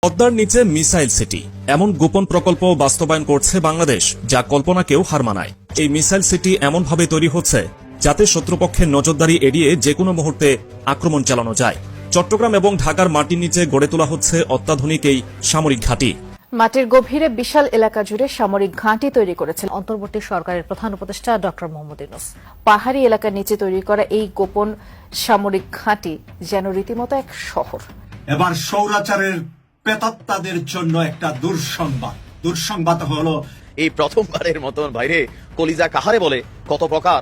পদ্মার নিচে missile city এমন গোপন প্রকল্প বাস্তবায়ন করছে বাংলাদেশ, যা কল্পনাকেও হার মানায়। এই মিসাইল সিটি এমনভাবে তৈরি হচ্ছে যাতে শত্রুপক্ষের নজরদারি এড়িয়ে যেকোনো মুহূর্তে আক্রমণ চালানো যায়। চট্টগ্রাম এবং ঢাকার মাটির নিচে গড়ে তোলা হচ্ছে অত্যাধুনিক এই সামরিক ঘাঁটি। মাটির গভীরে বিশাল এলাকা জুড়ে সামরিক ঘাঁটি তৈরি করেছেন অন্তর্বর্তী সরকারের প্রধান উপদেষ্টা ডক্টর মোহাম্মদ ইউনূস। পাহাড়ি এলাকার নিচে তৈরি করা এই গোপন সামরিক ঘাঁটি যেন রীতিমতো এক শহর। এবার স্বৈরাচারের প্রেতাত্মাদের জন্য একটা দুঃসংবাদ হলো এই প্রথমবারের মতন বাইরে কলিজা কাহারে বলে কত প্রকার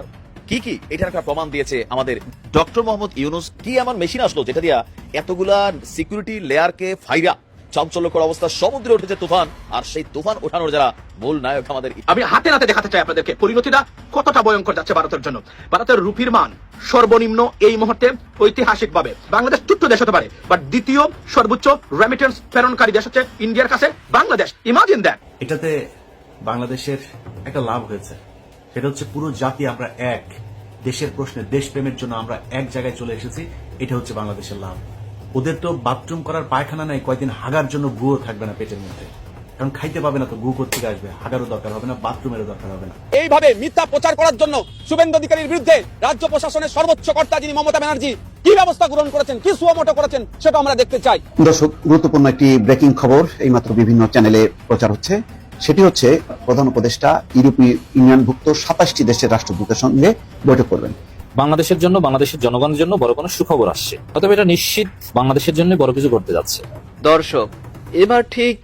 কি এটার একটা প্রমাণ দিয়েছে আমাদের ডক্টর মোহাম্মদ ইউনূস। কি এমন মেশিন আসলো যেটা দিয়া এতগুলা সিকিউরিটি লেয়ারকে ফাইরা চাঞ্চল্যকর অবস্থা সমুদ্রে উঠেছে তুফান, আর সেই তুফান ওঠানোর যারা মূল নায়ক আমাদের। আমি হাতে নাতে দেখাতে চাই আপনাদেরকে পরিণতিটা কতটা ভয়ঙ্কর যাচ্ছে ভারতের জন্য। ভারতের রুপির মান সর্বনিম্ন এই মুহূর্তে ঐতিহাসিকভাবে। বাংলাদেশ ছোট্ট দেশ হতে পারে, বাট দ্বিতীয় সর্বোচ্চ রেমিটেন্স প্রেরণকারী দেশ হচ্ছে ইন্ডিয়ার কাছে বাংলাদেশ। Imagine that. এটাতে বাংলাদেশের একটা লাভ হয়েছে, সেটা হচ্ছে পুরো জাতি আমরা এক, দেশের প্রশ্নে দেশপ্রেমের জন্য আমরা এক জায়গায় চলে এসেছি। এটা হচ্ছে বাংলাদেশের লাভ। ওদের তো বাথরুম করার পায়খানা নাই, কয়েকদিন হাগার জন্য গুও থাকবে না পেটের মধ্যে, কারণ খাইতে পাবে না তো গু কোত্থেকে আসবে, হাগারও দরকার হবে না, বাথরুমেরও দরকার হবে না। এইভাবে মিথ্যা প্রচার করার জন্য শুভেন্দু অধিকারীর বিরুদ্ধে রাজ্য প্রশাসনের সর্বোচ্চ কর্তা যিনি মমতা ব্যানার্জি কি ব্যবস্থা গ্রহণ করেছেন, কি সুমোটো করেছেন, সেটা আমরা দেখতে চাই। দর্শক, গুরুত্বপূর্ণ একটি ব্রেকিং খবর এইমাত্র বিভিন্ন চ্যানেলে প্রচার হচ্ছে। সেটি হচ্ছে প্রধান উপদেষ্টা ইউরোপীয় ইউনিয়নভুক্ত 27টি দেশের রাষ্ট্রদূতের সঙ্গে বৈঠক করবেন। বাংলাদেশের জন্য, বাংলাদেশের জনগণের জন্য বড় কোনো সুখবর আসছে, অতএব এটা নিশ্চিত বাংলাদেশের জন্য বড় কিছু করতে যাচ্ছে। দর্শক, এবার ঠিক